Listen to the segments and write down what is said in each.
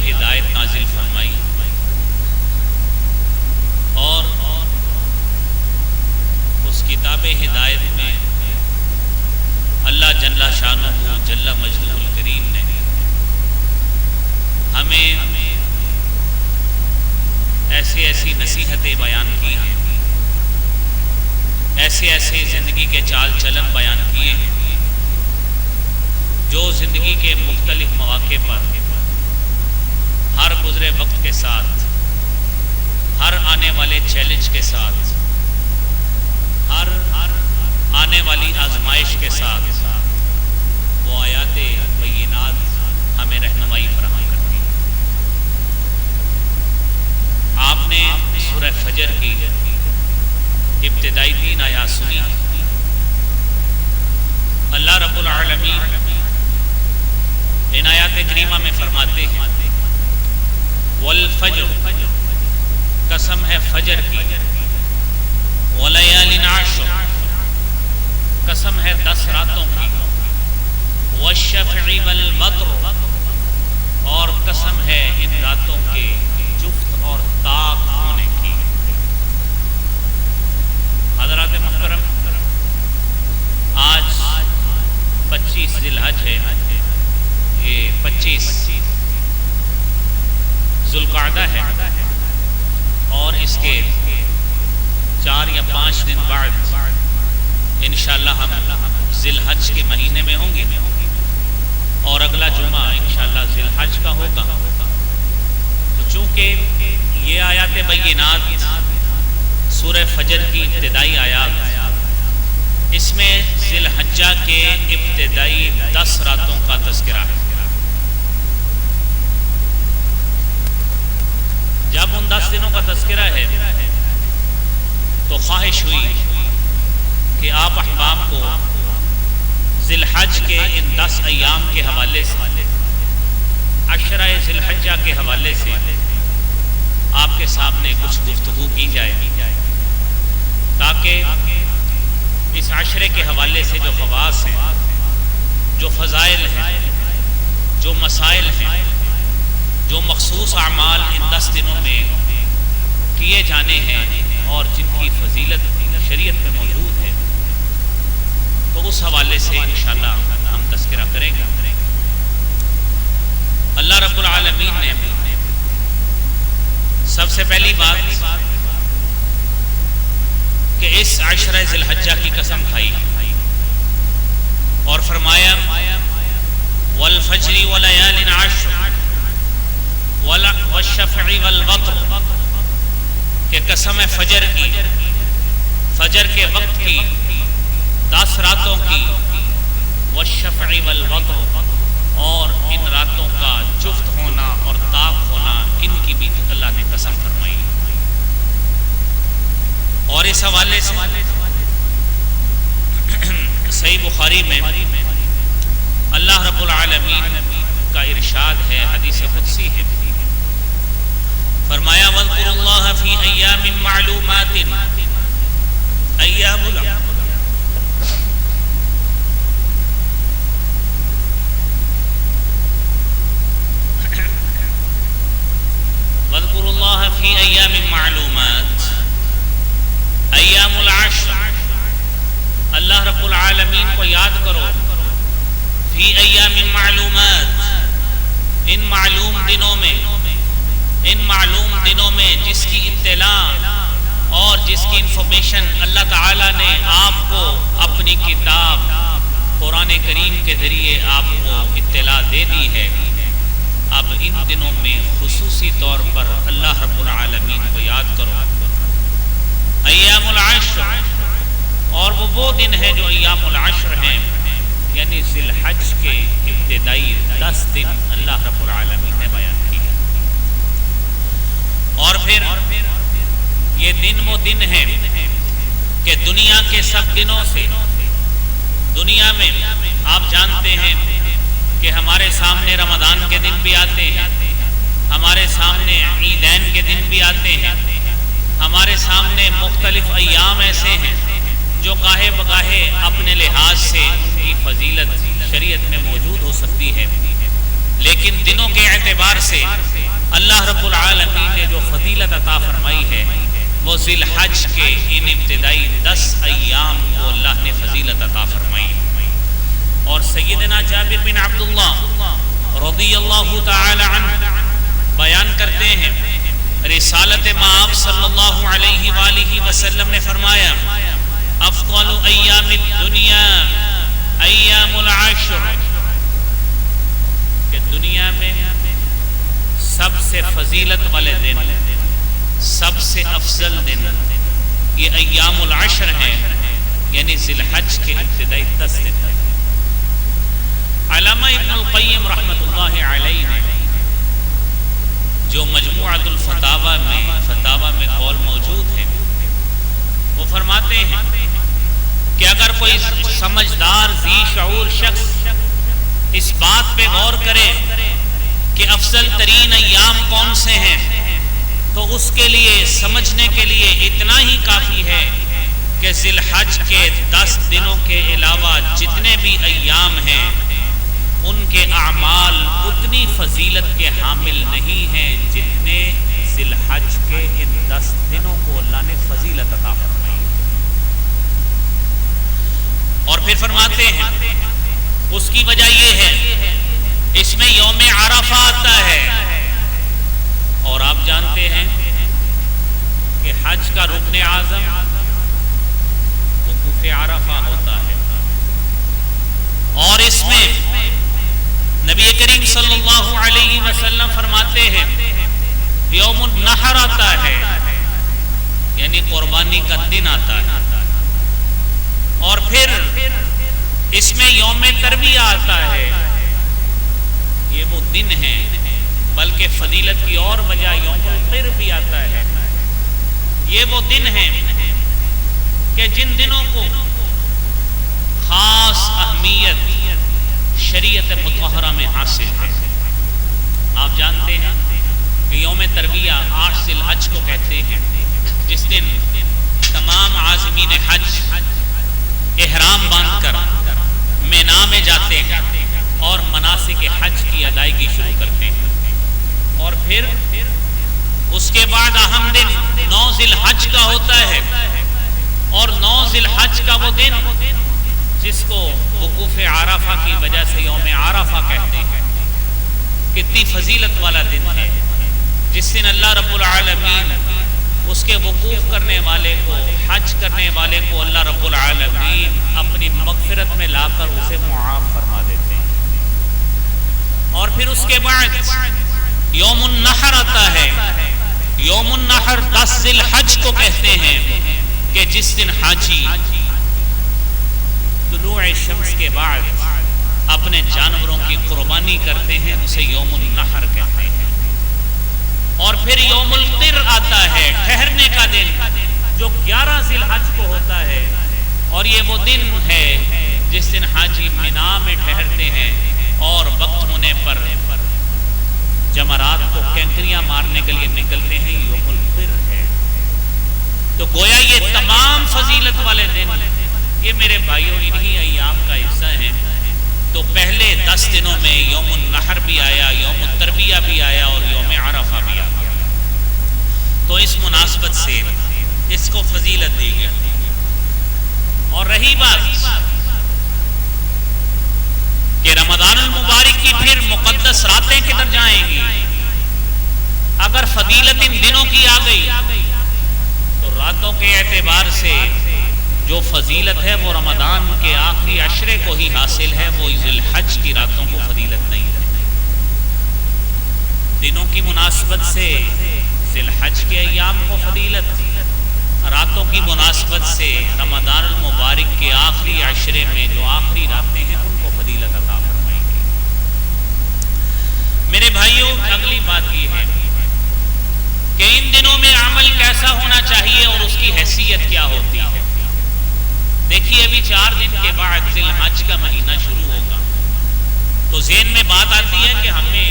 ہدایت نازل فرمائی اور اس کتاب ہدایت میں اللہ جل شانہ جل مجدہ الکریم نے ہمیں ایسی نصیحتیں بیان کی ہیں، ایسے زندگی کے چال چلن بیان کیے ہیں جو زندگی کے مختلف مواقع پر ہر گزرے وقت کے ساتھ، ہر آنے والے چیلنج کے ساتھ، ہر آنے والی آزمائش کے ساتھ وہ آیات بینات ہمیں رہنمائی فراہم کرتی ہیں۔ آپ نے سورہ فجر کی ابتدائی 3 آیات سنی۔ اللہ رب العالمین ان آیات کریمہ میں فرماتے ہیں والفجر، قسم ہے فجر کی، ولیال عشر، قسم ہے 10 راتوں کی، والشفع والوتر، اور قسم ہے ان راتوں کے جفت اور طاق ہونے کی۔ حضرات محترم، آج 25 ذی الحج ہے، یہ 25 ذوالقعدہ ہے، اور اس کے 4 یا 5 دن بعد انشاءاللہ ہم ذی الحج کے مہینے میں ہوں گے، اور اگلا جمعہ انشاءاللہ ذی الحج کا ہوگا۔ تو چونکہ یہ آیات بینات سورہ فجر کی ابتدائی آیات، اس میں ذی الحجہ کے ابتدائی 10 راتوں کا تذکرہ ہے۔ جب ان 10 دنوں کا تذکرہ ہے تو خواہش ہوئی کہ آپ احباب کو ذی الحج کے ان 10 ایام کے حوالے سے، عشرہ ذی الحجہ کے حوالے سے آپ کے سامنے کچھ گفتگو کی جائے، تاکہ اس عشرے کے حوالے سے جو خواص ہیں، جو فضائل ہیں، جو مسائل ہیں، جو مخصوص اعمال ان 10 دنوں میں کیے جانے ہیں اور جن کی فضیلت شریعت میں موجود ہے، تو اس حوالے سے انشاءاللہ ہم تذکرہ کریں گے۔ اللہ رب العالمین نے سب سے پہلی بات کہ اس عشرہ ذی الحجہ کی قسم کھائی اور فرمایا والفجر ولیال عشر والشفع والوتر، کہ قسم ہے فجر کی، فجر کے وقت کی، 10 راتوں کی، والشفع والوتر، اور ان راتوں کا جفت ہونا اور طاق ہونا، ان کی بھی اللہ نے قسم فرمائی۔ اور اس حوالے سے صحیح بخاری میں اللہ رب العالمین کا ارشاد ہے، حدیث قدسی ہے، فرمایا وَاذْكُرُوا اللَّهَ فِي أَيَّامٍ مَّعْلُومَاتٍ، ایام وَاذْكُرُوا اللَّهَ فِي أَيَّامٍ مَّعْلُومَاتٍ، ایام العشر، اللہ رب العالمین کو یاد کرو، فی ایام معلومات، ان معلوم دنوں میں، ان معلوم دنوں میں جس کی اطلاع اور جس کی انفارمیشن اللہ تعالیٰ نے آپ کو اپنی کتاب قرآن کریم کے ذریعے آپ کو اطلاع دے دی ہے، اب ان دنوں میں خصوصی طور پر اللہ رب العالمین کو یاد کرو۔ ایام العشر، اور وہ دن ہے جو ایام العشر ہیں، یعنی ذی الحج کے ابتدائی 10 دن اللہ رب العالمین نے بیان کیا۔ اور پھر یہ دن وہ دن ہے کہ دنیا کے سب دنوں سے، دنیا میں آپ جانتے ہیں کہ ہمارے سامنے رمضان کے دن بھی آتے ہیں، ہمارے سامنے عیدین کے دن بھی آتے ہیں، ہمارے سامنے مختلف ایام ایسے ہیں جو گاہے بگاہے اپنے لحاظ سے ان کی فضیلت شریعت میں موجود ہو سکتی ہے، لیکن دنوں کے اعتبار سے اللہ رب العالمین نے جو فضیلت عطا فرمائی ہے وہ ذی الحج کے ان ابتدائی 10 ایام کو اللہ نے فضیلت عطا فرمائی. اور سیدنا جابر بن عبداللہ رضی اللہ تعالی عنہ بیان کرتے ہیں رسالت مآب صلی اللہ علیہ وآلہ وسلم نے فرمایا افضل ایام الدنیا ایام العشر، کہ دنیا میں سب سے فضیلت والے دن، سب سے افضل دن یہ ایام العشر ہیں، یعنی ذی الحج کے ابتدائی 10 دن. علامہ ابن القیم رحمۃ اللہ علیہ نے جو مجموعۃ الفتاوی میں قول موجود ہے، وہ فرماتے ہیں کہ اگر کوئی سمجھدار ذی شعور شخص اس بات پہ غور کرے کہ افضل ترین ایام کون سے ہیں، تو اس کے لیے سمجھنے کے لیے اتنا ہی کافی ہے کہ ذی الحج کے 10 دنوں کے علاوہ جتنے بھی ایام ہیں ان کے اعمال اتنی فضیلت کے حامل نہیں ہیں جتنے ذی الحج کے ان 10 دنوں کو اللہ نے فضیلت عطا فرمائی. اور پھر فرماتے ہیں اس کی وجہ یہ ہے اس میں یوم عرفہ آتا ہے، اور آپ جانتے ہیں کہ حج کا رکن اعظم وقوف عرفہ ہوتا ہے، اور اس میں نبی کریم صلی اللہ علیہ وسلم فرماتے ہیں یوم النحر آتا ہے، یعنی قربانی کا دن آتا ہے، اور پھر اس میں یوم ترویہ آتا ہے. یہ وہ دن ہیں، بلکہ فضیلت کی اور وجہ یوم القر بھی آتا ہے. یہ وہ دن ہیں کہ جن دنوں کو خاص اہمیت شریعت مطہرہ میں حاصل ہے. آپ جانتے ہیں کہ یوم ترویہ 8 ذی الحج کو کہتے ہیں، جس دن تمام عازمین حج احرام باندھ کر مینا میں جاتے ہیں اور مناسک حج کی ادائیگی شروع کرتے ہیں. اور پھر اس کے بعد اہم دن 9 ذی الحج کا ہوتا ہے، اور 9 ذی الحج کا وہ دن جس کو وقوف عرفہ کی وجہ سے یوم عرفہ کہتے ہیں، کتنی فضیلت والا دن ہے، جس دن اللہ رب العالمین اس کے وقوف کرنے والے کو، حج کرنے والے کو اللہ رب العالمین اپنی مغفرت میں لا کر اسے معاف فرما دیتے ہیں. اور پھر اس کے بعد یوم النحر آتا ہے. یوم النحر 10 ذی الحج کو کہتے ہیں کہ جس دن حاجی طلوع شمس کے بعد اپنے جانوروں کی قربانی کرتے ہیں، اسے یوم النحر کہتے ہیں. اور پھر یوم القر آتا ہے، ٹھہرنے کا دن، جو 11 ذی الحج کو ہوتا ہے، اور یہ وہ دن ہے جس دن حاجی مینا میں ٹھہرتے ہیں اور وقت ہونے پر جمرات کو کینکریاں مارنے کے لیے نکلتے ہیں. یوم القر ہے. تو گویا یہ تمام فضیلت والے دن یہ میرے بھائیوں انہی ایام کا حصہ ہیں. تو پہلے 10 دنوں میں یوم النحر بھی آیا، یوم الترویہ بھی آیا، اور یوم عرفہ بھی آیا. تو اس مناسبت سے اس کو فضیلت دی گئی. اور رہی بات کہ رمضان المبارک کی پھر مقدس راتیں کدھر جائیں گی؟ اگر فضیلت ان دنوں کی آ گئی تو راتوں کے اعتبار سے جو فضیلت ہے وہ رمضان کے آخری عشرے کو ہی حاصل ہے، وہ ذی الحج کی راتوں کو فضیلت نہیں ہے. دنوں کی مناسبت سے ذی الحج کے ایام کو فضیلت، راتوں کی مناسبت سے رمضان المبارک کے آخری عشرے میں جو آخری راتیں ہیں ان کو فضیلت عطا فرمائی گئی. میرے بھائیوں، اگلی بات یہ ہے کہ ان دنوں میں عمل کیسا ہونا چاہیے اور اس کی حیثیت کیا ہوتی ہے. دیکھیے ابھی 4 دن کے بعد ذی الحج کا مہینہ شروع ہوگا، تو ذہن میں بات آتی ہے کہ ہمیں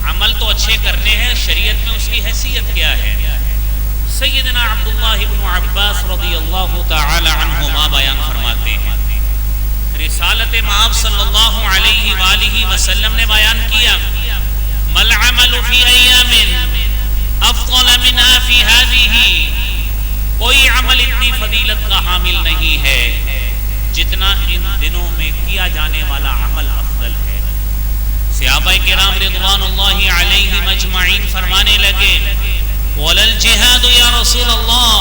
عمل تو اچھے کرنے ہیں، شریعت میں اس کی حیثیت کیا ہے. سیدنا عبداللہ بن عباس رضی اللہ تعالی عنہما بیان فرماتے ہیں، رسالت رسالت مآب صلی اللہ علیہ وآلہ وسلم نے بیان کیا مل عمل فی ایام افضل منها فی هذه، کوئی عمل اتنی فضیلت کا حامل نہیں ہے جتنا ان دنوں میں کیا جانے والا عمل افضل ہے۔ صحابہ کرام رضوان اللہ علیہم اجمعین فرمانے لگے وَلَلْ جِهَادُ یا رسول اللہ،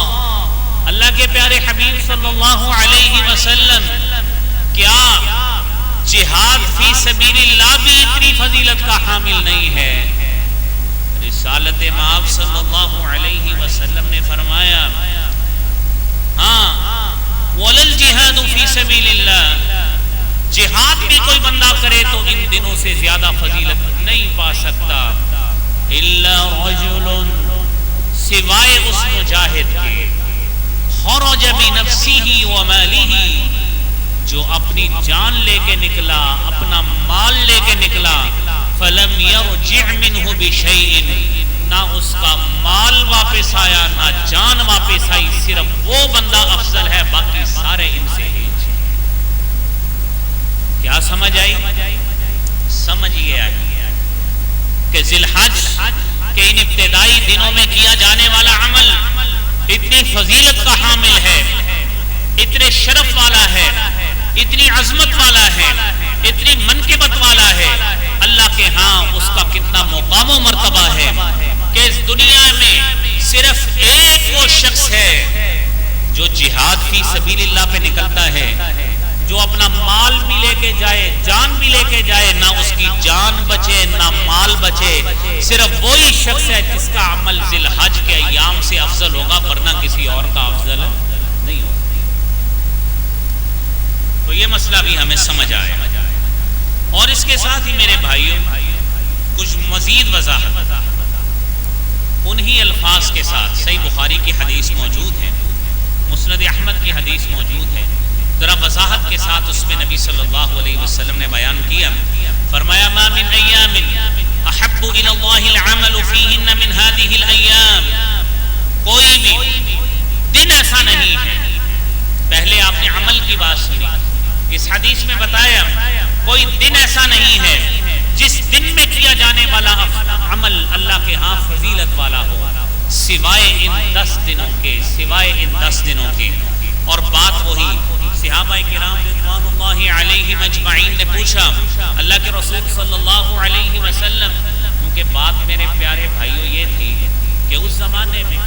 اللہ کے پیارے حبیب صلی اللہ علیہ وسلم کیا جہاد فی سبیل اللہ بھی اتنی فضیلت کا حامل نہیں ہے؟ رسالت مآب صلی اللہ علیہ وسلم نے فرمایا ہاں وَلَلْ جِهَادُ فِي سَبِيلِ اللَّهِ، جہاد بھی کوئی بندہ کرے تو ان دنوں سے زیادہ فضیلت نہیں پا سکتا۔ إِلَّا رَجُلٌ، سوائے اس مجاہد کے خرج بنفسه وماله، جو اپنی جان لے کے نکلا، اپنا مال لے کے نکلا، فلم يرجع منه بشيء، نہ اس کا مال واپس آیا نہ جان واپس آئی، صرف وہ بندہ افضل ہے، باقی سارے ان سے ہیچ۔ کیا سمجھ آئی؟ سمجھئے آئی کہ ذی الحج کے ان ابتدائی دنوں میں کیا جانے والا عمل اتنی فضیلت کا حامل ہے، اتنے شرف والا ہے، اتنی عظمت والا ہے، اتنی منقبت والا ہے، اللہ کے ہاں اس کا کتنا مقام و مرتبہ ہے کہ اس دنیا میں صرف ایک وہ شخص ہے جو جہاد فی سبیل اللہ پہ نکلتا ہے، جو اپنا مال بھی لے کے جائے، جان بھی لے کے جائے، نہ اس کی جان بچے نہ مال بچے، صرف وہی شخص ہے جس کا عمل ذی الحج کے ایام سے افضل ہوگا، ورنہ کسی اور کا افضل نہیں ہوگا۔ تو یہ مسئلہ بھی ہمیں سمجھ آیا، اور اس کے ساتھ ہی میرے بھائیوں کچھ مزید وضاحت انہی الفاظ کے ساتھ صحیح بخاری کی حدیث موجود ہے، مسند احمد کی حدیث موجود ہے، ذرا وضاحت کے ساتھ اس میں نبی صلی اللہ علیہ وسلم نے بیان کیا، فرمایا ما من ایام احب الی اللہ العمل فیہن من هذه الایام، کوئی بھی دن ایسا نہیں ہے، پہلے آپ نے عمل کی بات سنی، اس حدیث میں بتایا کوئی دن ایسا نہیں ہے جس دن میں کیا جانے والا عمل اللہ کے ہاں فضیلت والا ہو سوائے ان 10 دنوں کے، سوائے ان 10 دنوں کے۔ اور بات وہی صحابہ کرام رضوان اللہ علیہم اجمعین نے پوچھا اللہ کے رسول صلی اللہ علیہ وسلم، کیونکہ بات میرے پیارے بھائیوں یہ تھی کہ اس زمانے میں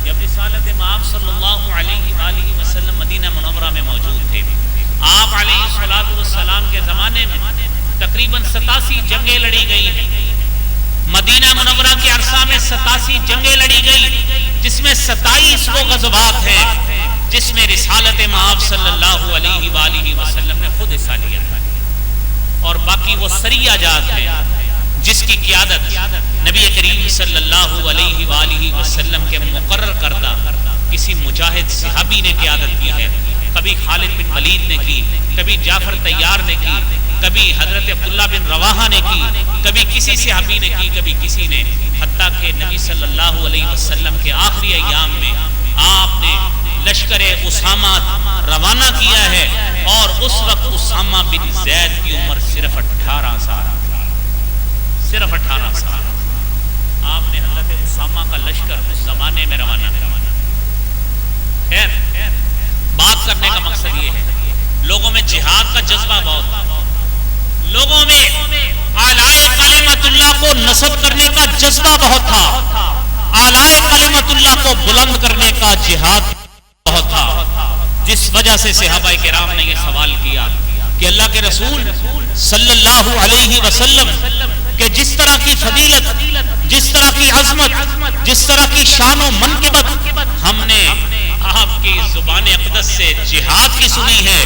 جب رسالت مآب صلی اللہ علیہ وآلہ وسلم مدینہ منورہ میں موجود تھے، آپ علیہ الصلوۃ والسلام کے زمانے میں تقریباً 87 جنگیں لڑی گئی ہیں، مدینہ منورہ کے عرصہ میں 87 جنگیں لڑی گئی، جس میں 27 وہ غزوات ہیں جس میں رسالت مآب صلی اللہ علیہ وآلہ وسلم نے خود حصہ لیا، اور باقی وہ سریہ جات ہیں جس کی قیادت نبی کریم صلی اللہ علیہ وآلہ وسلم کے مقرر کردہ کسی مجاہد صحابی نے قیادت کی ہے، کبھی خالد بن ولید نے کی، کبھی جعفر طیار نے کی، کبھی حضرت عبداللہ بن رواحہ نے کی، کبھی کسی صحابی نے کی، کبھی کسی نے، حتیٰ کہ نبی صلی اللہ علیہ وسلم کے آخری ایام میں آپ نے لشکر اسامہ روانہ کیا ہے، اور اس وقت اسامہ بن زید کی عمر صرف 18 سال، صرف 18 سال۔ آپ نے حضرت اسامہ کا لشکر اس زمانے میں روانہ کیا۔ خیر، بات کرنے کا مقصد یہ ہے لوگوں میں جہاد کا جذبہ بہت، لوگوں میں اعلائے کلمت اللہ کو نصب کرنے کا جذبہ بہت تھا، اعلائے کلمت اللہ کو بلند کرنے کا جہاد بہت تھا، جس وجہ سے صحابہ کرام نے یہ سوال کیا کہ اللہ کے رسول صلی اللہ علیہ وسلم کہ جس طرح کی فضیلت، جس طرح کی عظمت، جس طرح کی شان و منقبت ہم نے آپ کی زبان اقدس سے جہاد کی سنی ہے،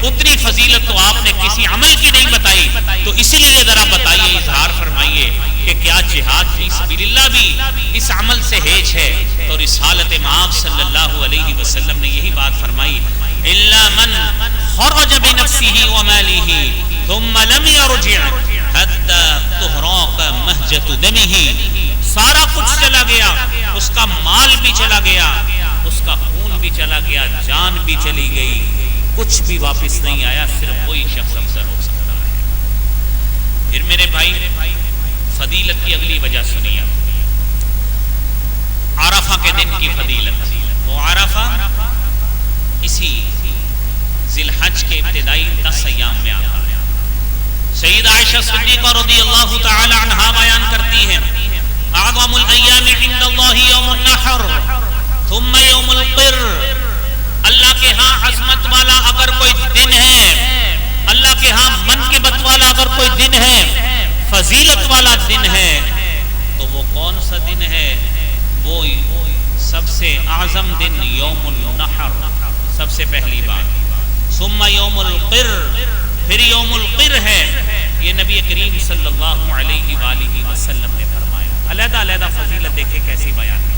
اتنی فضیلت تو آپ نے کسی عمل کی نہیں بتائی، تو اسی لیے ذرا بتائیے، اظہار فرمائیے کہ کیا جہاد فی سبیل اللہ بھی اس عمل سے ہیچ ہے؟ تو رسالت مآب صلی اللہ علیہ وسلم نے یہی بات فرمائی، الا من خرج بنفسه وماله ثم لم يرجع حتى تهراق مهجة دمه، سارا کچھ چلا گیا، اس کا مال بھی چلا گیا، اس کا خون بھی چلا گیا، جان بھی چلی گئی، کچھ بھی واپس نہیں آیا، صرف وہی شخص افضل میرے بھائی فضیلت کی اگلی وجہ سنیے، عرفہ کے دن کی فضیلت۔ وہ عرفہ اسی ذی الحج کے ابتدائی 10 ایام میں آتا ہے۔ سیدہ عائشہ صدیقہ رضی اللہ تعالی عنہا بیان کرتی ہیں، اعظم الایام عند اللہ یوم النحر ثم یوم القر۔ اللہ کے ہاں عظمت والا اگر کوئی دن ہے، اللہ کے ہاں منقبت والا اگر کوئی دن ہے، فضیلت والا دن ہے، تو وہ کون سا دن ہے؟ وہ سب سے اعظم دن یوم النحر، سب سے پہلی بات۔ ثم یوم القر، پھر یوم القر ہے۔ یہ نبی کریم صلی اللہ علیہ وآلہ وسلم نے فرمایا۔ علیحدہ علیحدہ فضیلت دیکھیں کیسی بیان کی۔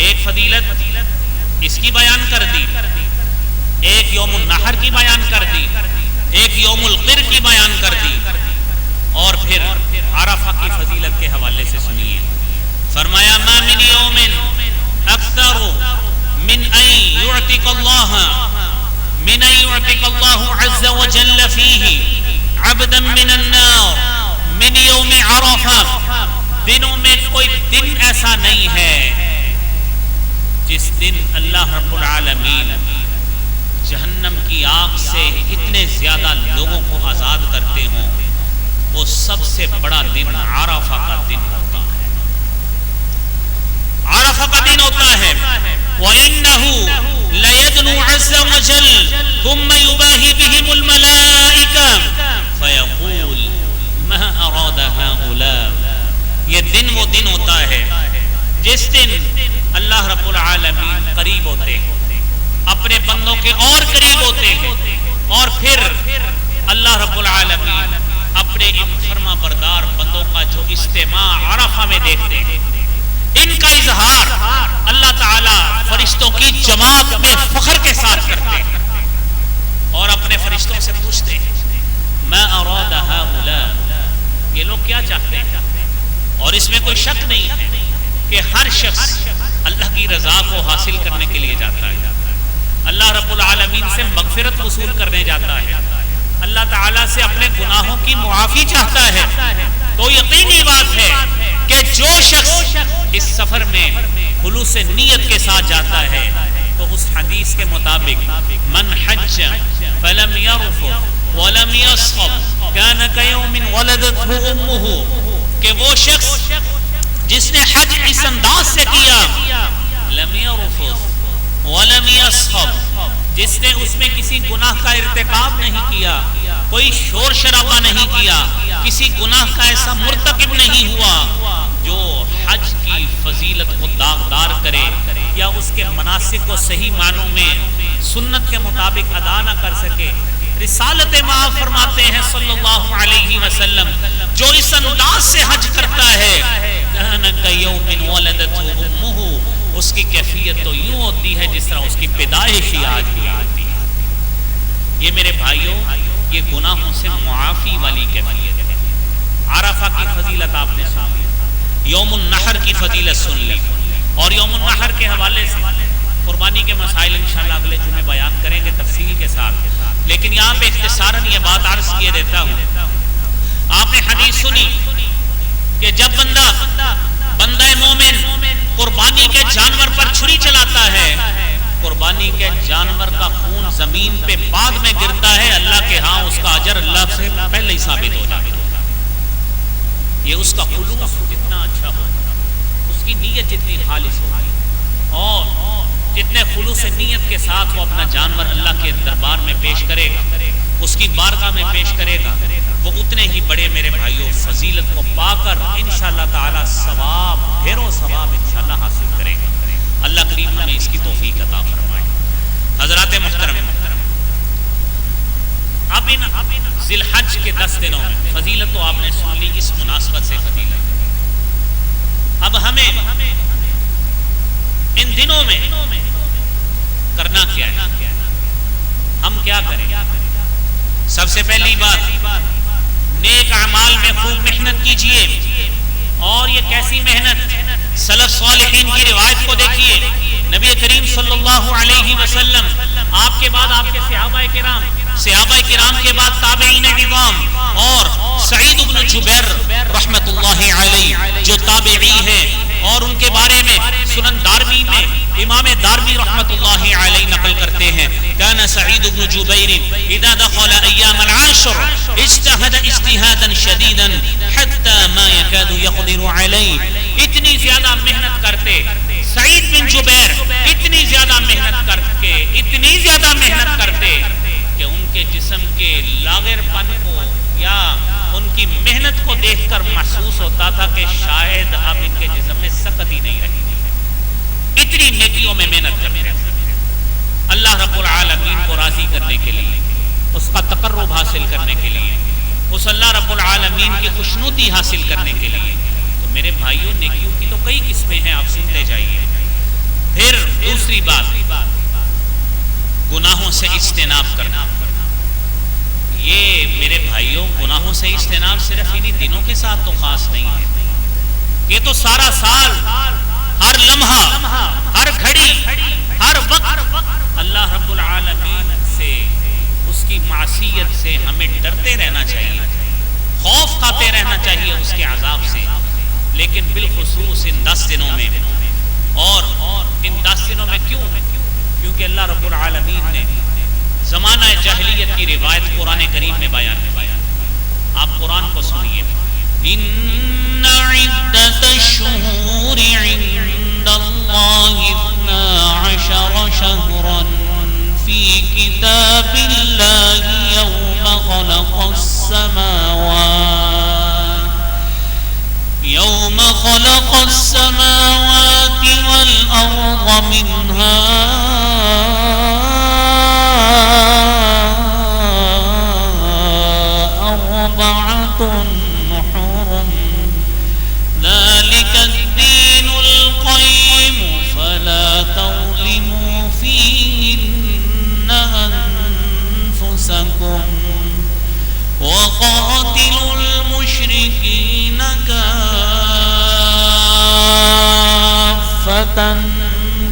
ایک فضیلت اس کی بیان کر دی، ایک یوم النحر کی بیان کر دی، ایک یوم القر کی بیان کر دی، اور پھر عرفہ کی فضیلت کے حوالے سے سنیے۔ فرمایا ما من یوم اکثر من ان یعتق اللہ عز وجل فیہ عبدا من النار من یوم عرفہ۔ دنوں میں کوئی دن ایسا نہیں ہے جس دن اللہ رب العالمین جہنم کی آگ سے اتنے زیادہ لوگوں کو آزاد کرتے ہوں، وہ سب سے بڑا دن عرفہ کا دن ہوتا ہے۔ عرفہ کا دن ہوتا ہے۔ وَإِنَّهُ لَيَدْنُو عَزَّ وَجَلَّ ثُمَّ يُبَاهِي بِهِمُ الْمَلَائِكَةُ فَيَقُولُ مَا أَرَادَ هَؤُلَاءِ۔ یہ دن وہ دن ہوتا ہے جس دن اللہ رب العالمین قریب ہوتے ہیں، اپنے بندوں کے اور قریب ہوتے ہیں، اور پھر اللہ رب العالمین اپنے ان فرما بردار بندوں کا جو اجتماع عرفہ میں دیکھتے ہیں، ان کا اظہار اللہ تعالیٰ فرشتوں کی جماعت میں فخر کے ساتھ کرتے ہیں، اور اپنے فرشتوں سے پوچھتے ہیں ما اراد هؤلاء، یہ لوگ کیا چاہتے ہیں؟ اور اس میں کوئی شک نہیں ہے کہ ہر شخص اللہ کی رضا کو حاصل کرنے کے لیے جاتا ہے، اللہ رب العالمین سے مغفرت وصول کرنے جاتا ہے، اللہ تعالیٰ سے اپنے گناہوں کی معافی چاہتا ہے۔ تو یقینی بات ہے کہ جو شخص اس سفر میں خلوص نیت کے ساتھ جاتا ہے، تو اس حدیث کے مطابق من حج فلم يرفث ولم يصخب كان كيوم ولدته امه، کہ وہ شخص جس نے حج اس انداز سے کیا، لم يرفث ولم يصخب، جس نے اس میں کسی گناہ کا ارتکاب نہیں کیا، کوئی شور شرابہ نہیں کیا، کسی گناہ کا ایسا مرتکب نہیں ہوا جو حج کی فضیلت کو داغدار کرے یا اس کے مناسک کو صحیح معنوں میں سنت کے مطابق ادا نہ کر سکے۔ رسالت مآب فرماتے ہیں صلی اللہ علیہ وسلم، جو اس انداز سے حج کرتا ہے کان کیوم ولدته امه، اس کی کیفیت تو یوں ہوتی ہے جس طرح اس کی پیدائش ہی آج ہوئی ہوتی ہے۔ یہ میرے بھائیوں، یہ گناہوں سے معافی والی کیفیت ہے۔ عرفہ کی فضیلت آپ نے سن لی، یوم النحر کی فضیلت سن لی، اور یوم النحر کے حوالے سے قربانی کے مسائل انشاءاللہ اگلے جمعے بیان کریں گے تفصیل کے ساتھ، لیکن یہاں پہ اختصاراً یہ بات عرض کیے دیتا ہوں۔ آپ نے حدیث سنی کہ جب بندہ مومن قربانی کے جانور پر چھری چلاتا ہے، قربانی کے جانور کا خون زمین پہ بعد میں گرتا ہے، اللہ کے ہاں اس کا اجر اللہ سے پہلے ہی ثابت ہو جاتا ہے۔ یہ اس کا خلوص جتنا اچھا ہوگا، اس کی نیت جتنی خالص ہوگی، اور جتنے خلوص نیت کے ساتھ وہ اپنا جانور اللہ کے دربار میں پیش کرے گا، اس کی بارگاہ میں پیش کرے گا، وہ اتنے ہی بڑے میرے بھائیوں فضیلت کو پا کر انشاءاللہ تعالی ثواب، ڈھیروں ثواب انشاءاللہ حاصل کرے گا۔ اللہ کریم ہمیں اس کی توفیق عطا فرمائے۔ حضرات محترم، اب ان ذی الحج کے 10 دنوں میں فضیلت تو آپ نے سن لی، اس مناسبت سے فضیلت، اب ہمیں ان دنوں میں کرنا کیا ہے؟ ہم کیا کریں؟ سب سے پہلی بات، نیک اعمال میں خوب محنت کیجئے، اور یہ کیسی محنت؟ سلف صالحین کی روایت کو دیکھیے، نبی کریم صلی اللہ علیہ وسلم، آپ کے بعد آپ کے صحابہ کرام کے بعد تابعین عظام، اور سعید بن جبیر رحمت اللہ علیہ جو تابعی ہے، اور ان کے بارے میں سنن دارمی میں امام دارمی رحمت اللہ علیہ نقل کرتے ہیں، کان سعید بن جبیر اذا دخل ایام العاشر اجتہد اجتہادا شدیدا حتی ما یکاد یقدر علیہ. اتنی زیادہ محنت کرتے سعید بن جبیر، اتنی زیادہ محنت کرتے کہ ان کے جسم کے لاغر پن کو یا ان کی محنت کو دیکھ کر محسوس ہوتا تھا کہ شاید اب ان کے جسم میں سکت ہی نہیں رہی. اتنی نیکیوں میں محنت کرتے ہیں اللہ رب العالمین کو راضی کرنے کے لیے، اس کا تقرب حاصل کرنے کے لیے، اس اللہ رب العالمین کی خوشنودی حاصل کرنے کے لیے. تو میرے بھائیوں، نیکیوں کی تو کئی قسمیں ہیں، آپ سنتے جائیے. پھر دوسری بات، گناہوں سے اجتناب کرنا. یہ میرے بھائیوں، گناہوں سے اجتناب صرف انہی دنوں کے ساتھ تو خاص نہیں ہے، یہ تو سارا سال، ہر لمحہ، ہر گھڑی، ہر وقت اللہ رب العالمین سے، اس کی معصیت سے ہمیں ڈرتے رہنا چاہیے، خوف کھاتے رہنا چاہیے اس کے عذاب سے. لیکن بالخصوص ان 10 دنوں میں، اور ان 10 دنوں میں کیونکہ اللہ رب العالمین نے زمانہ جاہلیت کی روایت قرآن کریم میں بیان کی. آپ قرآن کو سنیے. ان عدت الشہور عند اللہ 12 شہرا فی کتاب اللہ یوم خلق السماوات والارض منها حرم ذلك الدين القيم فلا تظلموا فيهن أنفسكم وقاتلوا المشركين كافة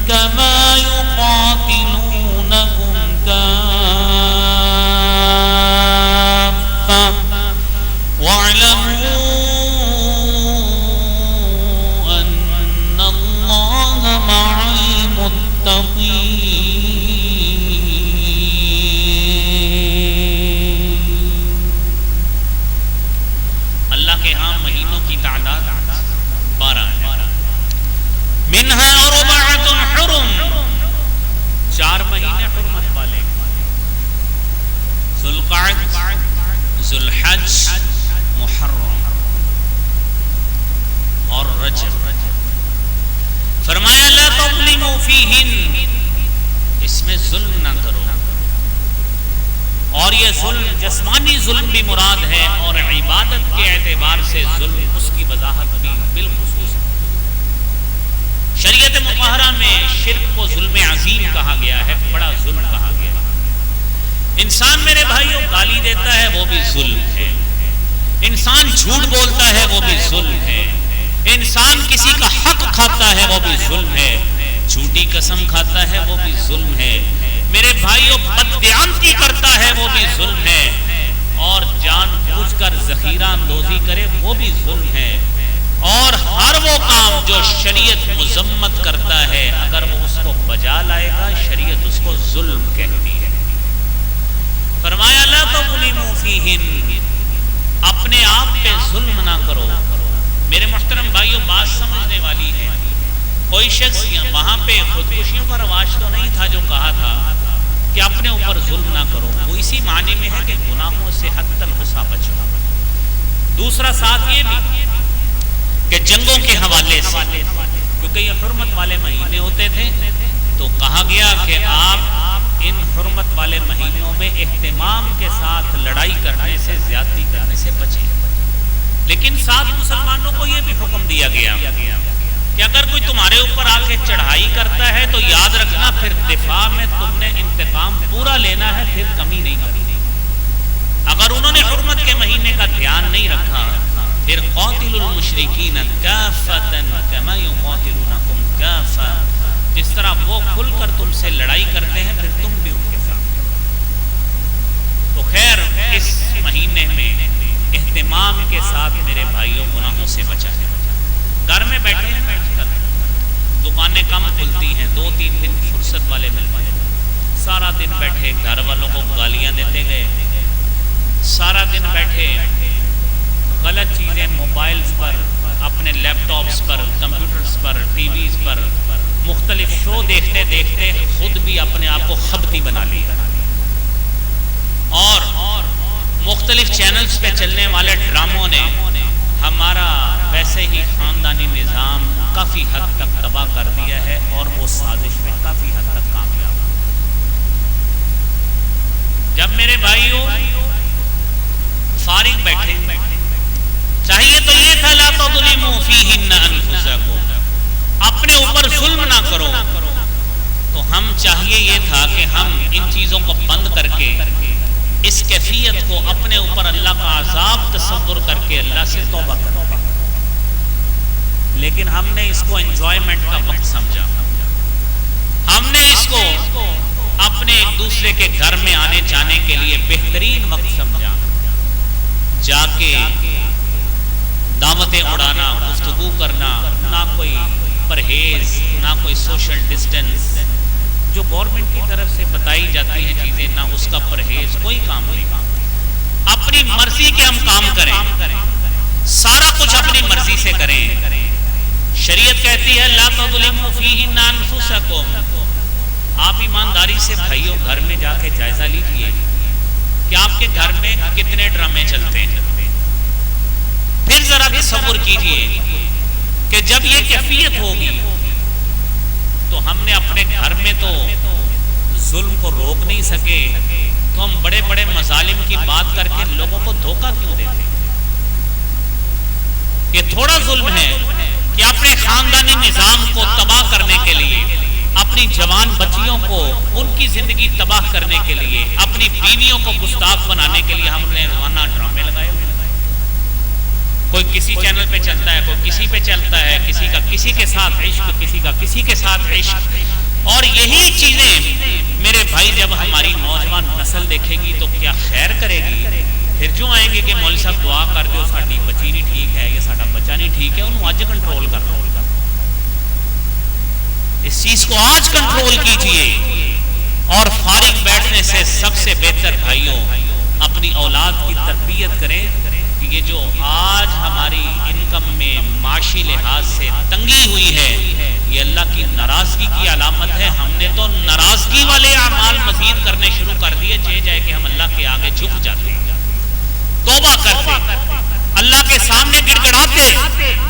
كما يقاتلونكم كافة واعلموا أن الله مع المتقين. اللہ کے ہاں مہینوں کی تعداد 12 ہے. منها 4 حرم، 4 مہینے حرمت والے، ذوالقعدہ، ذوالحج، محرم اور رجب. فرمایا لا تظلموا فیہن، اس میں ظلم نہ کرو. اور یہ ظلم جسمانی ظلم بھی مراد ہے، اور عبادت کے اعتبار سے ظلم، اس کی وضاحت بھی بالخصوص. شریعت مطہرہ میں شرک کو ظلم عظیم کہا گیا ہے، بڑا ظلم کہا گیا ہے. انسان میرے بھائیوں گالی دیتا ہے، وہ بھی ظلم ہے. انسان جھوٹ بولتا ہے، وہ بھی ظلم ہے. انسان کسی کا حق کھاتا ہے، وہ بھی ظلم ہے. جھوٹی قسم کھاتا ہے، وہ بھی ظلم ہے. میرے بھائیوں بددیانتی کرتا ہے، وہ بھی ظلم ہے. اور جان بوجھ کر ذخیرہ اندوزی کرے، وہ بھی ظلم ہے. اور ہر وہ کام جو شریعت مذمت کرتا ہے، اگر وہ اس کو بجا لائے گا، شریعت اس کو ظلم کہتی ہے. فرمایا لا تظلموا فیہن، اپنے آپ پہ ظلم نہ کرو. میرے محترم بھائیوں، بات سمجھنے والی ہے. کوئی شخص وہاں پہ خودکشیوں کا رواج تو نہیں تھا جو کہا تھا کہ اپنے اوپر ظلم نہ کرو، وہ اسی معنی میں ہے کہ گناہوں سے حتی الغصہ بچو. دوسرا ساتھ یہ بھی کہ جنگوں کے حوالے سے، کیونکہ یہ حرمت والے مہینے ہوتے تھے، تو کہا گیا کہ آپ ان حرمت والے مہینوں میں اہتمام کے ساتھ لڑائی کرنے سے، زیادتی کرنے سے بچیں. لیکن ساتھ مسلمانوں کو یہ بھی حکم دیا گیا کہ اگر کوئی تمہارے اوپر آ کے چڑھائی کرتا ہے تو یاد رکھنا پھر دفاع میں تم نے انتقام پورا لینا ہے، پھر کمی نہیں کرنی. اگر انہوں نے حرمت کے مہینے کا دھیان نہیں رکھا، پھر قاتلوا المشرکین کافۃ کما یقاتلونکم کافۃ، جس طرح وہ کھل کر تم سے لڑائی کرتے ہیں، پھر تم بھی ان کے ساتھ. تو خیر اس مہینے میں اہتمام کے ساتھ میرے بھائیوں گناہوں سے بچائیں. گھر میں بیٹھے ہیں, دکانیں کم کھلتی ہیں, 2-3 دن فرصت والے ملتے ہیں, سارا دن بیٹھے گھر والوں کو گالیاں دیتے گئے, سارا دن بیٹھے غلط چیزیں موبائلز پر, اپنے لیپ ٹاپس پر, کمپیوٹرز پر, ٹی ویز پر مختلف شو دیکھتے دیکھتے خود بھی اپنے آپ کو خبتی بنا لیا, اور مختلف چینلز پہ چلنے والے ڈراموں نے ہمارا ویسے ہی خاندانی نظام کافی حد تک تباہ کر دیا ہے, اور وہ سازش میں کافی حد تک کامیاب. جب میرے بھائیوں فارغ بیٹھے, چاہیے تو یہ تھا لا تظلموا فیہن انفسکم, اپنے اوپر ظلم نہ کرو, تو ہم چاہیے یہ تھا کہ ہم ان چیزوں کو بند کر کے اس کیفیت کو اپنے اوپر اللہ کا عذاب تصور کر کے اللہ سے توبہ کرتے, لیکن ہم نے اس کو انجوائمنٹ کا وقت سمجھا, ہم نے اس کو اپنے ایک دوسرے کے گھر میں آنے جانے کے لیے بہترین وقت سمجھا, جا کے دعوتیں اڑانا, گفتگو کرنا, نہ کوئی پرہیز, نہ کوئی سوشل ڈسٹنس, جو گورنمنٹ کی طرف سے بتائی جاتی ہیں چیزیں, نہ اس کا پرہیز, کوئی کام نہیں. اپنی مرضی کے ہم کام کریں, سارا کچھ اپنی مرضی سے کریں. شریعت کہتی ہے لا تظلموا فیہن انفسکم. آپ ایمانداری سے بھائیوں گھر میں جا کے جائزہ لیجیے کہ آپ کے گھر میں کتنے ڈرامے چلتے ہیں. پھر ذرا تصور کیجئے کہ جب یہ کیفیت ہوگی تو ہم نے اپنے گھر میں تو ظلم کو روک نہیں سکے, تو ہم بڑے بڑے مظالم کی بات کر کے لوگوں کو دھوکہ کیوں دیتے ہیں؟ کہ تھوڑا ظلم ہے کہ اپنے خاندانی نظام کو تباہ کرنے کے لیے, اپنی جوان بچیوں کو ان کی زندگی تباہ کرنے کے لیے, اپنی بیویوں کو گستاخ بنانے کے لیے ہم نے روزانہ ڈرامے لگائے ہوئے. کوئی کسی چینل پہ چلتا ہے, کوئی کسی پہ چلتا ہے, کسی کا کسی کے ساتھ عشق, کسی کا کسی کے ساتھ عشق. اور یہی چیزیں میرے بھائی جب ہماری نوجوان نسل دیکھے گی تو کیا خیر کرے گی؟ پھر جو آئیں گے کہ مولوی صاحب دعا کر دو, ساڈی بچی نہیں ٹھیک ہے, یہ ساڈا بچہ نہیں ٹھیک ہے, انہوں آج کنٹرول کر لو. اس چیز کو آج کنٹرول کیجئے, اور فارغ بیٹھنے سے سب سے بہتر بھائیوں اپنی اولاد کی تربیت کریں کہ یہ جو آج ہماری انکم میں معاشی لحاظ سے تنگی ہوئی ہے, یہ اللہ کی ناراضگی کی علامت ہے. ہم نے تو ناراضگی والے اعمال مزید کرنے شروع کر دیے, جائے کہ ہم اللہ کے آگے جھک جاتے ہیں, توبہ کرتے, اللہ کے سامنے گڑ گڑاتے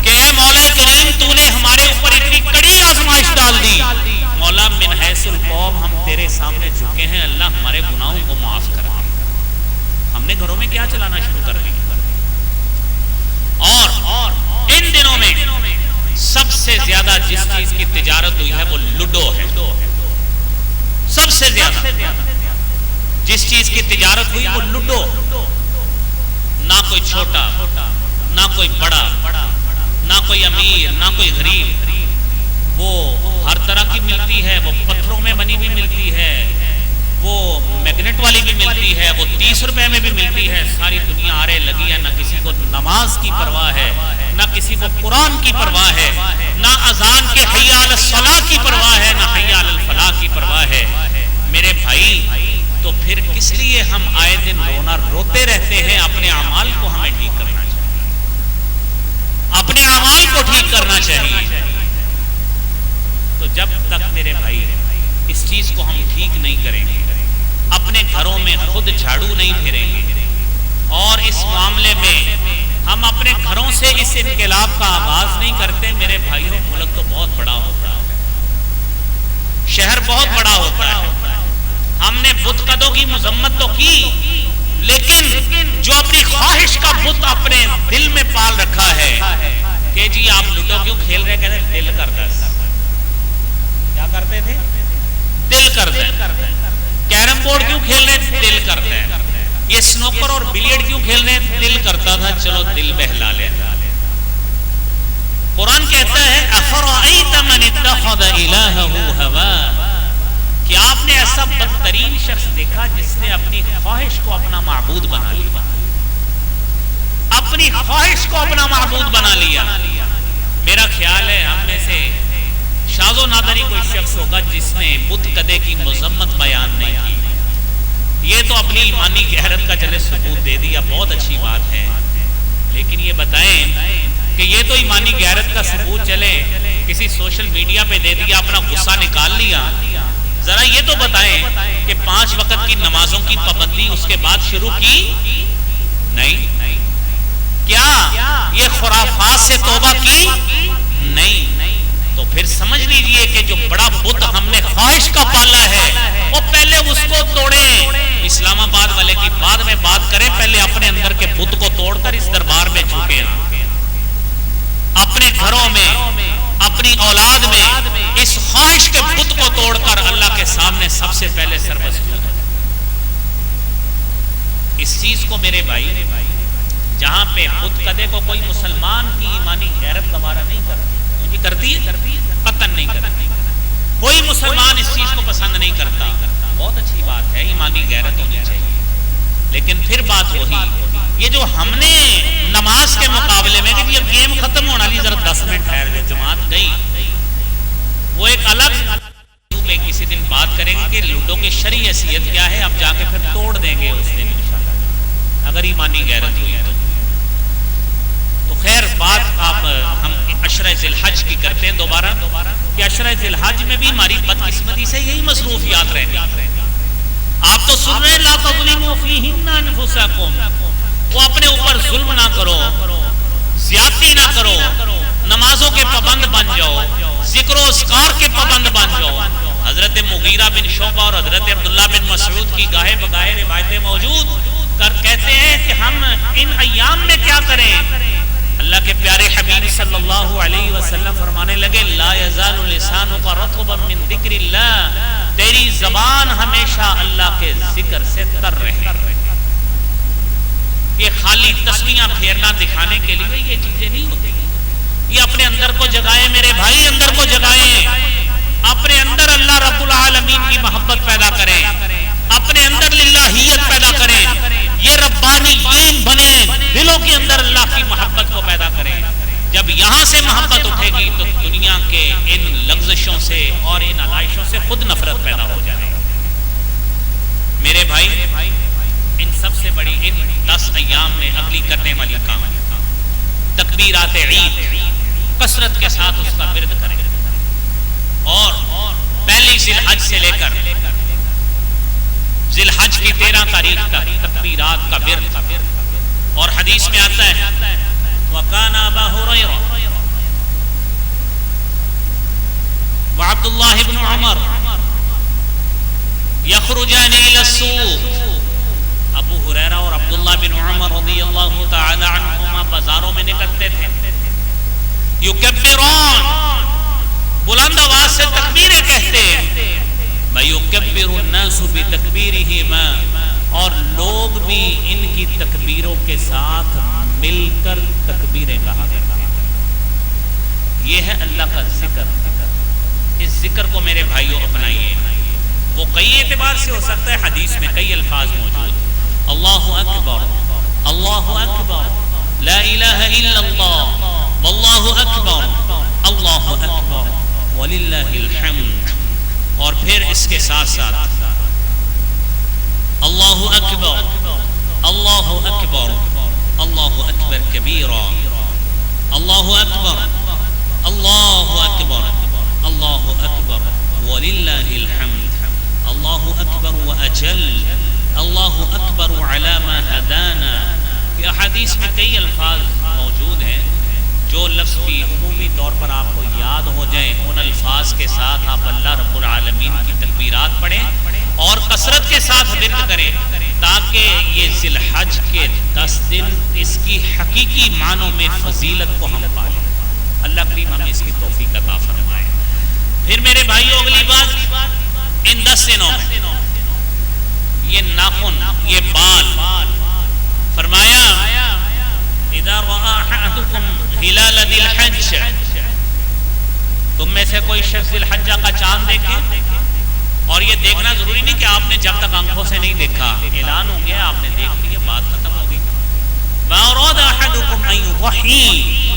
کہ اے مولا کریم تو نے ہمارے اوپر اتنی کڑی آزمائش ڈال دی, مولا من حیث القوم ہم تیرے سامنے جھکے ہیں, اللہ ہمارے گناہوں کو معاف کر دے. ہم نے گھروں میں کیا چلانا شروع کر دیا. اور ان دنوں میں سب سے زیادہ جس چیز کی تجارت ہوئی ہے وہ لوڈو ہے. سب سے زیادہ جس چیز کی تجارت ہوئی وہ لوڈو. نہ کوئی چھوٹا, نہ کوئی بڑا, نہ کوئی امیر, نہ کوئی غریب, وہ ہر طرح کی ملتی ہے. وہ پتھروں میں بنی بھی ملتی ہے, وہ میگنیٹ والی بھی ملتی ہے, وہ 30 روپے میں بھی ملتی ہے. ساری دنیا آرے لگی ہے, نہ کسی کو نماز کی پرواہ ہے, نہ کسی کو قرآن کی پرواہ ہے, نہ اذان کے حی علی الصلاۃ کی پرواہ ہے, نہ حی علی الفلاح کی پرواہ ہے. میرے بھائی تو پھر کس لیے ہم آئے دن روتے رہتے ہیں؟ اپنے اعمال کو ہمیں ٹھیک کرنا چاہیے, اپنے اعمال کو ٹھیک کرنا چاہیے. تو جب تک میرے بھائی اس چیز کو ہم ٹھیک نہیں کریں گے, اپنے گھروں میں خود جھاڑو نہیں پھیریں گے, اور اس معاملے میں ہم اپنے گھروں سے اس انقلاب کا آغاز نہیں کرتے, میرے بھائیوں ملک تو بہت بڑا ہوتا ہے, شہر بہت بڑا ہوتا ہے. ہم نے بت قدوں کی مذمت تو کی, لیکن جو اپنی خواہش کا بت اپنے دل میں پال رکھا ہے کہ جی آپ لوڈو کیوں کھیل رہے, کہتے ہیں دل کرتا ہے. کیا کرتے تھے؟ دل کرتا ہے. کیرم بورڈ کیوں کھیل رہے ہیں؟ دل کرتا ہے. یہ سنوکر اور بلیئرڈ کیوں کھیل رہے ہیں؟ دل کرتا تھا, چلو دل بہلا لے. قرآن کہتا ہے افرأیت من اتخذ الہہ ہوا, کہ آپ نے ایسا بدترین شخص دیکھا جس نے اپنی خواہش کو اپنا معبود بنا لیا. اب خواہش کو اپنا معبود بنا لیا. میرا خیال ہے ہم میں سے شاذ و نادری کوئی شخص ہوگا جس نے بت کدے کی مذمت بیان نہیں کی. یہ تو اپنی ایمانی غیرت کا چلے ثبوت دے دیا، بہت اچھی بات ہے، لیکن یہ بتائیں کہ یہ تو ایمانی غیرت کا ثبوت چلے کسی سوشل میڈیا پہ دے دیا، اپنا غصہ نکال لیا. ذرا یہ تو بتائیں کہ 5 وقت کی نمازوں کی پابندی اس کے بعد شروع کی نہیں. کیا یہ خرافات سے توبہ کی نہیں. تو پھر سمجھ لیجئے کہ جو بڑا بت ہم نے خواہش کا پالا ہے وہ پہلے اس کو توڑیں. اسلام آباد والے کی بعد میں بات کریں، پہلے اپنے اندر کے بت کو توڑ کر اس دربار میں جھکیں. اپنے گھروں میں، اپنی اولاد میں اس خواہش کے بت کو توڑ کر اللہ کے سامنے سب سے پہلے سربستہ. اس چیز کو میرے بھائی، جہاں پہ بت کدے کو کوئی مسلمان کی ایمانی غیرت گوارا نہیں کرتی، کرتی ہے قطعاً نہیں کرتی. کوئی مسلمان اس چیز کو پسند نہیں کرتا. بہت اچھی بات ہے، ایمانی غیرت ہونی چاہیے. لیکن پھر بات وہی، یہ جو ہم نے نماز کے مقابلے میں کہ یہ گیم ختم ہونا لی، ذرا 10 منٹ ٹھہر جائے، جماعت گئی، وہ ایک الگ پہ کسی دن بات کریں گے کہ لوڈو کی شرعی حیثیت کیا ہے. اب جا کے پھر توڑ دیں گے اس دن انشاءاللہ اگر ایمانی غیرت ہوئی تو. خیر بات آپ ہم عشرہ ذی الحج کی کرتے ہیں دوبارہ کہ عشرہ ذی الحج میں بھی ہماری بدقسمتی سے یہی مصروفیات رہنی. آپ تو سن رہے ہیں لا تظلموا فیہن انفسکم، وہ اپنے اوپر ظلم نہ کرو، زیادتی نہ کرو، نمازوں کے پابند بن جاؤ، ذکر و اذکار کے پابند بن جاؤ. حضرت مغیرہ بن شعبہ اور حضرت عبداللہ بن مسعود کی گاہے بگاہے روایتیں موجود کر کہتے ہیں کہ ہم ان ایام میں کیا کریں. اللہ کے پیارے حبیب صلی اللہ علیہ وسلم فرمانے لگے لا یزال لسانک رطبا من ذکر اللہ، تیری زبان ہمیشہ اللہ کے ذکر سے تر رہے. یہ خالی تسبیحاں پھیرنا دکھانے کے لیے یہ چیزیں نہیں ہوتی. یہ اپنے اندر کو جگائیں میرے بھائی، اندر کو جگائیں، اپنے اندر اللہ رب العالمین کی محبت پیدا کریں، اپنے اندر للہیت پیدا کریں، یہ ربانیین بنے، دلوں کے اندر اللہ کی محبت کو پیدا کریں. جب یہاں سے محبت اٹھے گی تو دنیا کے ان لغزشوں سے اور ان علائشوں سے خود نفرت پیدا ہو جائے. میرے بھائی، ان سب سے بڑی ان 10 ایام میں اگلی کرنے والی کام تکبیرات عید کثرت کے ساتھ اس کا ورد کریں، اور پہلی ذی الحج سے لے کر ذی الحج کی 13 تاریخ تک تکبیرات کا ورد. اور حدیث میں آتا ہے وَقَانَ أَبَا هُرَيْرَةَ وعبد الله بن عمر يخرجان إلى السوق. ابو ہریرہ اور عبداللہ بن عمر رضی اللہ تعالی عنہما بازاروں میں نکلتے تھے. یکبران، بلند آواز سے تکبیریں کہتے ہیں. وَيُكَبِّرُ النَّاسُ بِتَكْبِيرِهِمَا، اور لوگ بھی ان کی تکبیروں کے ساتھ مل کر تکبیریں کہا کرتے ہیں. یہ ہے اللہ کا ذکر. اس ذکر کو میرے بھائیوں اپنائیے. وہ کئی اعتبار سے ہو سکتا ہے، حدیث میں کئی الفاظ موجود. اللہ اکبر، اللہ اکبر، لا الہ الا اللہ، واللہ اکبر، اللہ اکبر وللہ الحمد. اور پھر اس کے ساتھ ساتھ اللہ اکبر، اللہ اکبر، اللہ اکبر کبیرا، اللہ اکبر، اللہ اکبر، اللہ اکبر وللہ الحمد، اللہ اکبر واجل، اللہ اکبر علی ما ہدانا. یہ حدیث میں کئی الفاظ موجود ہیں جو لفظ کی عمومی طور پر آپ کو یاد ہو جائیں، ان الفاظ کے ساتھ آپ اللہ رب العالمین کی تکبیرات پڑھیں اور کثرت کے ساتھ ورد کریں، تاکہ یہ ذی الحج کے 10 دن اس کی حقیقی معنوں میں فضیلت کو ہم پالیں. اللہ کریم ہمیں اس کی توفیق عطا فرمائے. پھر میرے بھائیو اگلی بات، ان 10 دنوں میں یہ ناخن، یہ بال، فرمایا اذا رأى احدكم ہلال ذی الحج، تم میں سے کوئی شخص ذی الحجہ کا چاند دیکھے. اور یہ دیکھنا ضروری نہیں کہ آپ نے جب تک آنکھوں سے نہیں دیکھا، اعلان ہو گیا آپ نے دیکھ لیا، بات ختم ہو گئی. وَأَرَادَ أَحَدُكُمْ أَن یضحی،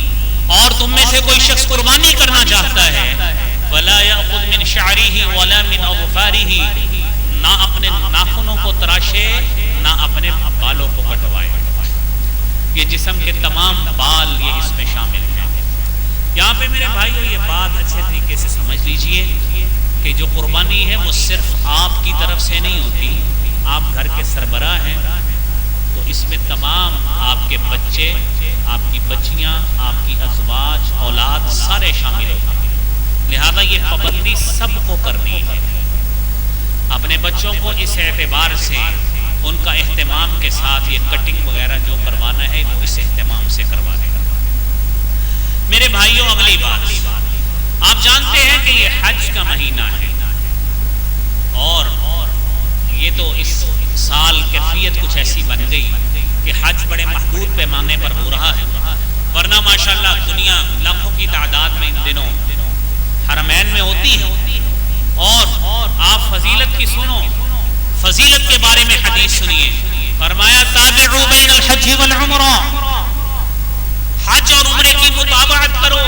اور تم میں سے کوئی شخص قربانی کرنا چاہتا ہے، فلا یأخذ من شعرہ ولا من اظفارہ، نہ اپنے ناخنوں کو تراشے نہ اپنے بالوں کو کٹوائے۔ یہ جسم کے تمام بال یہ اس میں شامل ہیں۔ یہاں پہ میرے بھائیو یہ بات اچھے طریقے سے سمجھ لیجئے کہ جو قربانی ہے وہ صرف آپ کی طرف سے نہیں ہوتی، آپ گھر کے سربراہ ہیں تو اس میں تمام آپ کے بچے، آپ کی بچیاں، آپ کی ازواج، اولاد سارے شامل ہوتے ہیں، لہذا یہ پابندی سب کو کرنی ہے۔ اپنے بچوں کو اس اعتبار سے ان کا اہتمام کے ساتھ یہ کٹنگ وغیرہ جو کروانا ہے وہ اس اہتمام سے کروا دے گا۔ میرے بھائیوں اگلی بات، آپ جانتے ہیں کہ یہ حج کا مہینہ ہے اور یہ تو اس سال کیفیت کچھ ایسی بن گئی کہ حج بڑے محدود پیمانے پر ہو رہا ہے، ورنہ ماشاءاللہ دنیا لاکھوں کی تعداد میں ان دنوں حرمین میں ہوتی ہے۔ اور آپ فضیلت کی سنو، فضیلت کے بارے میں حدیث سنیے، فرمایا تابعوا بین الحج والعمرہ، حج اور عمرے کی متابعت کرو،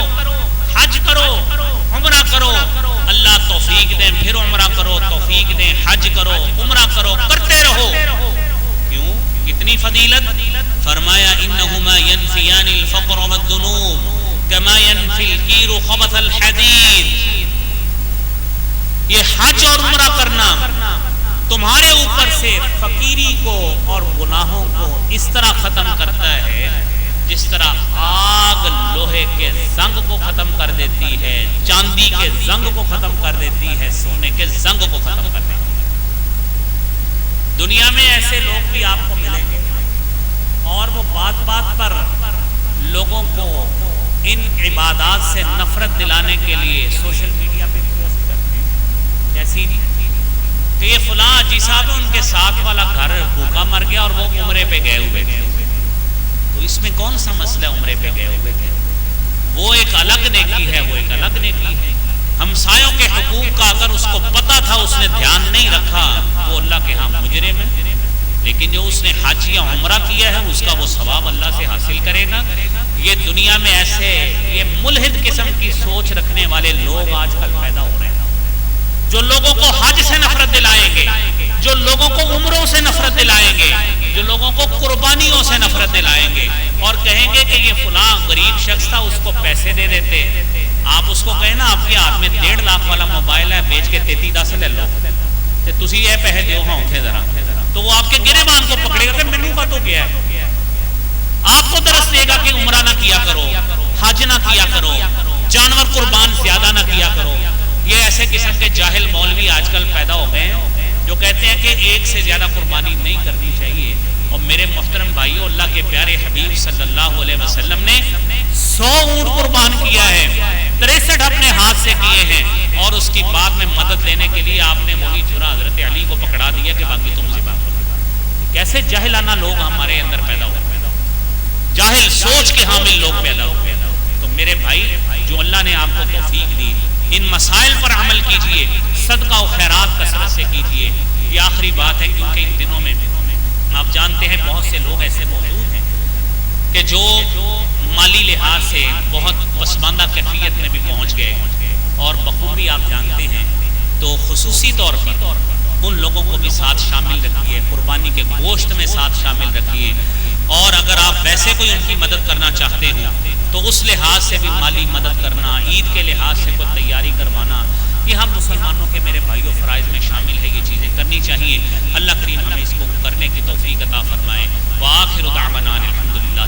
حج کرو عمرہ کرو، اللہ توفیق دیں، پھر عمرہ کرو، توفیق دیں، حج کرو، عمرہ کرو، کرتے رہو۔ کیوں اتنی فضیلت؟ فرمایا انہما ینفیان الفقر والذنوب کما ینفی الکیر خبث الحدید، یہ حج اور عمرہ کرنا تمہارے اوپر سے فقیری کو اور گناہوں کو اس طرح ختم کرتا ہے جس طرح آگ لوہے کے زنگ کو ختم کر دیتی ہے، چاندی کے زنگ کو ختم کر دیتی ہے، سونے کے زنگ کو ختم کر دیتی ہے۔ دنیا میں ایسے لوگ بھی آپ کو ملیں گے اور وہ بات بات پر لوگوں کو ان عبادات سے نفرت دلانے کے لیے سوشل میڈیا پہ پوسٹ کرتے ہیں، جیسی کہ یہ فلاں جی صاحب ان کے ساتھ والا گھر بھوکا مر گیا اور وہ عمرے پہ گئے ہوئے تھے، تو اس میں کون سا مسئلہ عمرے پہ گئے ہوئے تھے؟ وہ ایک الگ نیکی ہے، وہ ایک الگ نیکی ہے۔ ہمسایوں کے حقوق کا اگر اس کو پتا تھا، اس نے دھیان نہیں رکھا، وہ اللہ کے ہاں مجرم ہے، لیکن جو اس نے حج یا عمرہ کیا ہے اس کا وہ ثواب اللہ سے حاصل کرے گا۔ یہ دنیا میں ایسے یہ ملحد قسم کی سوچ رکھنے والے لوگ آج کل پیدا ہو رہے ہیں، جو لوگوں کو حج سے نفرت دلائیں گے، جو لوگوں کو عمروں سے نفرت دلائیں گے، جو لوگوں کو قربانیوں سے نفرت دلائیں گے اور کہیں گے کہ یہ فلاں غریب شخص تھا، اس کو پیسے دے دیتے۔ آپ اس کو کہیں نا آپ کے ہاتھ میں 1.5 لاکھ والا موبائل ہے، بیچ کے 33 لے لو تے تسی یہ پیسے دیو ہاں اتنے ذرا، تو وہ آپ کے گریبان کو پکڑے گا کہ مینوں کا تو کیا ہے، آپ کو درس دے گا کہ عمرہ نہ کیا کرو، حج نہ کیا کرو، جانور قربان زیادہ نہ کیا کرو۔ یہ ایسے قسم کے جاہل مولوی آج کل پیدا ہو گئے ہیں جو کہتے ہیں کہ ایک سے زیادہ قربانی نہیں کرنی چاہیے۔ اور میرے محترم بھائیو، اللہ کے پیارے حبیب صلی اللہ علیہ وسلم نے 100 اونٹ قربان کیا ہے، 63 اپنے ہاتھ سے کیے ہیں، اور اس کی بعد میں مدد لینے کے لیے آپ نے وہی چورا حضرت علی کو پکڑا دیا کہ باقی تم ذبح کرو۔ کیسے جاہلانہ لوگ ہمارے اندر پیدا ہوئے، جاہل سوچ کے حامل لوگ پیدا ہوئے۔ تو میرے بھائی، جو اللہ نے آپ کو توفیق دی، ان مسائل پر عمل کیجئے، صدقہ و خیرات کثرت سے کیجئے۔ یہ آخری بات ہے کیونکہ ان دنوں میں آپ جانتے ہیں بہت سے لوگ ایسے موجود ہیں کہ جو مالی لحاظ سے بہت پسماندہ کیفیت میں بھی پہنچ گئے، اور بخوبی آپ جانتے ہیں، تو خصوصی طور پر ان لوگوں کو بھی ساتھ شامل رکھیے، قربانی کے گوشت میں ساتھ شامل رکھیے، اور اگر آپ ویسے کوئی ان کی مدد کرنا چاہتے ہوں تو اس لحاظ سے بھی مالی مدد کرنا، عید کے لحاظ سے کوئی تیاری کروانا، یہ ہم مسلمانوں کے میرے بھائیوں فرائض میں شامل ہے، یہ چیزیں کرنی چاہیے۔ اللہ کریم ہمیں اس کو کرنے کی توفیق عطا فرمائے۔ وآخر دعوانا الحمدللہ۔